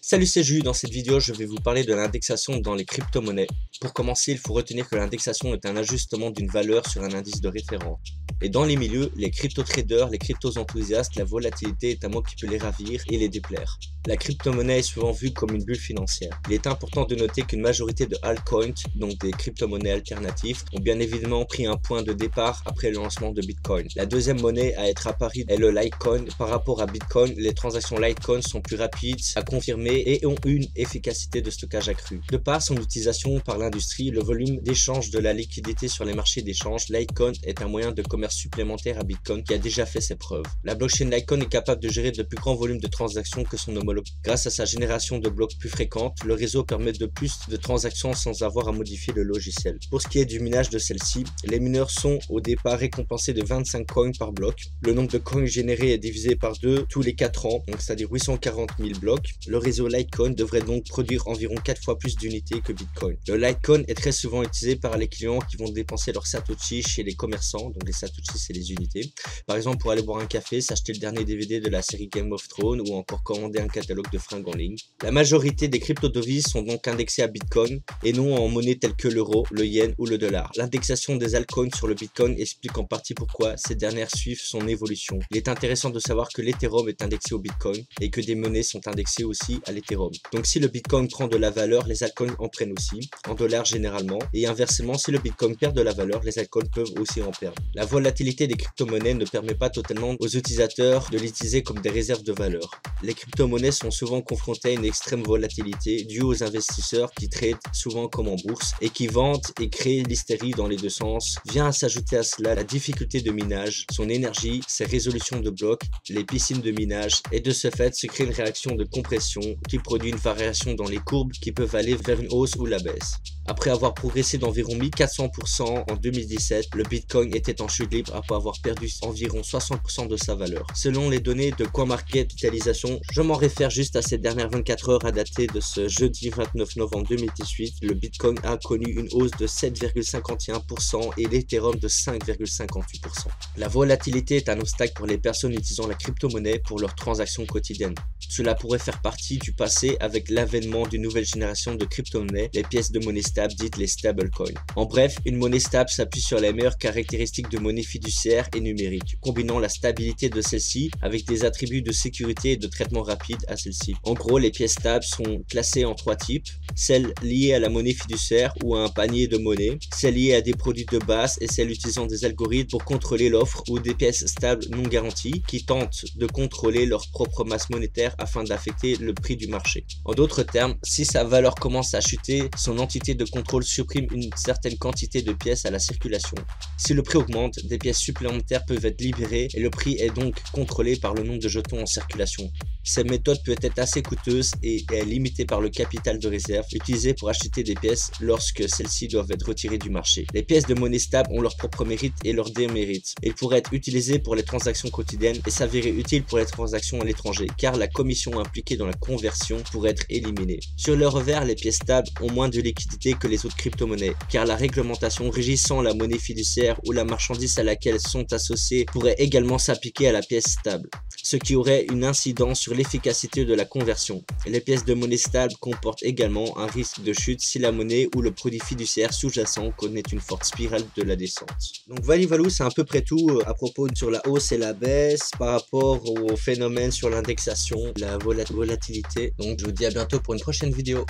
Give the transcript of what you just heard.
Salut, c'est Jules. Dans cette vidéo, je vais vous parler de l'indexation dans les crypto-monnaies. Pour commencer, il faut retenir que l'indexation est un ajustement d'une valeur sur un indice de référence. Et dans les milieux, les crypto-traders, les crypto-enthousiastes, la volatilité est un mot qui peut les ravir et les déplaire. La crypto-monnaie est souvent vue comme une bulle financière. Il est important de noter qu'une majorité de altcoins, donc des crypto-monnaies alternatives, ont bien évidemment pris un point de départ après le lancement de Bitcoin. La deuxième monnaie à être apparue est le Litecoin. Par rapport à Bitcoin, les transactions Litecoin sont plus rapides à confirmer et ont une efficacité de stockage accrue. De par son utilisation par l'industrie, le volume d'échange de la liquidité sur les marchés d'échange, Litecoin est un moyen de commerce supplémentaire à Bitcoin qui a déjà fait ses preuves. La blockchain Litecoin est capable de gérer de plus grands volumes de transactions que son homologue. Grâce à sa génération de blocs plus fréquente, le réseau permet de plus de transactions sans avoir à modifier le logiciel. Pour ce qui est du minage de celle-ci, les mineurs sont au départ récompensés de 25 coins par bloc. Le nombre de coins générés est divisé par 2 tous les 4 ans, donc c'est-à-dire 840 000 blocs. Le réseau Litecoin devrait donc produire environ 4 fois plus d'unités que Bitcoin. Le Litecoin est très souvent utilisé par les clients qui vont dépenser leurs Satoshi chez les commerçants, donc les Satoshi c'est les unités. Par exemple pour aller boire un café, s'acheter le dernier DVD de la série Game of Thrones ou encore commander un catalogue de fringues en ligne. La majorité des crypto-devises sont donc indexées à Bitcoin et non en monnaie telles que l'euro, le yen ou le dollar. L'indexation des altcoins sur le Bitcoin explique en partie pourquoi ces dernières suivent son évolution. Il est intéressant de savoir que l'Ethereum est indexé au Bitcoin et que des monnaies sont indexées aussi à l'Ethereum. Donc si le Bitcoin prend de la valeur, les altcoins en prennent aussi, en dollars généralement, et inversement, si le Bitcoin perd de la valeur, les altcoins peuvent aussi en perdre. La volatilité des crypto-monnaies ne permet pas totalement aux utilisateurs de l'utiliser comme des réserves de valeur. Les crypto-monnaies sont souvent confrontées à une extrême volatilité due aux investisseurs qui tradent souvent comme en bourse et qui vendent et créent l'hystérie dans les deux sens. Vient à s'ajouter à cela la difficulté de minage, son énergie, ses résolutions de blocs, les piscines de minage, et de ce fait se crée une réaction de compression qui produit une variation dans les courbes qui peuvent aller vers une hausse ou la baisse. Après avoir progressé d'environ 1400% en 2017, le Bitcoin était en chute libre après avoir perdu environ 60% de sa valeur. Selon les données de CoinMarketCapitalisation, je m'en réfère juste à ces dernières 24 heures à dater de ce jeudi 29 novembre 2018, le Bitcoin a connu une hausse de 7,51% et l'Ethereum de 5,58%. La volatilité est un obstacle pour les personnes utilisant la crypto-monnaie pour leurs transactions quotidiennes. Cela pourrait faire partie du passé avec l'avènement d'une nouvelle génération de crypto-monnaies, les pièces de monnaie stable dites les stablecoins. En bref, une monnaie stable s'appuie sur les meilleures caractéristiques de monnaie fiduciaire et numérique, combinant la stabilité de celle-ci avec des attributs de sécurité et de traitement rapide à celle-ci. En gros, les pièces stables sont classées en 3 types: celles liées à la monnaie fiduciaire ou à un panier de monnaie, celles liées à des produits de base et celles utilisant des algorithmes pour contrôler l'offre, ou des pièces stables non garanties qui tentent de contrôler leur propre masse monétaire afin d'affecter le prix du marché. En d'autres termes, si sa valeur commence à chuter, son entité de contrôle supprime une certaine quantité de pièces à la circulation. Si le prix augmente, des pièces supplémentaires peuvent être libérées et le prix est donc contrôlé par le nombre de jetons en circulation. Cette méthode peut être assez coûteuse et est limitée par le capital de réserve utilisé pour acheter des pièces lorsque celles-ci doivent être retirées du marché. Les pièces de monnaie stable ont leurs propres mérites et leurs démérites. Ils pourraient être utilisés pour les transactions quotidiennes et s'avérer utiles pour les transactions à l'étranger, car la commission impliquée dans la conversion pourrait être éliminée. Sur le revers, les pièces stables ont moins de liquidité que les autres crypto-monnaies, car la réglementation régissant la monnaie fiduciaire ou la marchandise à laquelle sont associées pourrait également s'appliquer à la pièce stable, ce qui aurait une incidence sur l'efficacité de la conversion. Les pièces de monnaie stable comportent également un risque de chute si la monnaie ou le produit fiduciaire sous-jacent connaît une forte spirale de la descente. Donc voilà, c'est à peu près tout à propos sur la hausse et la baisse par rapport au phénomène sur l'indexation, la volatilité. Donc je vous dis à bientôt pour une prochaine vidéo.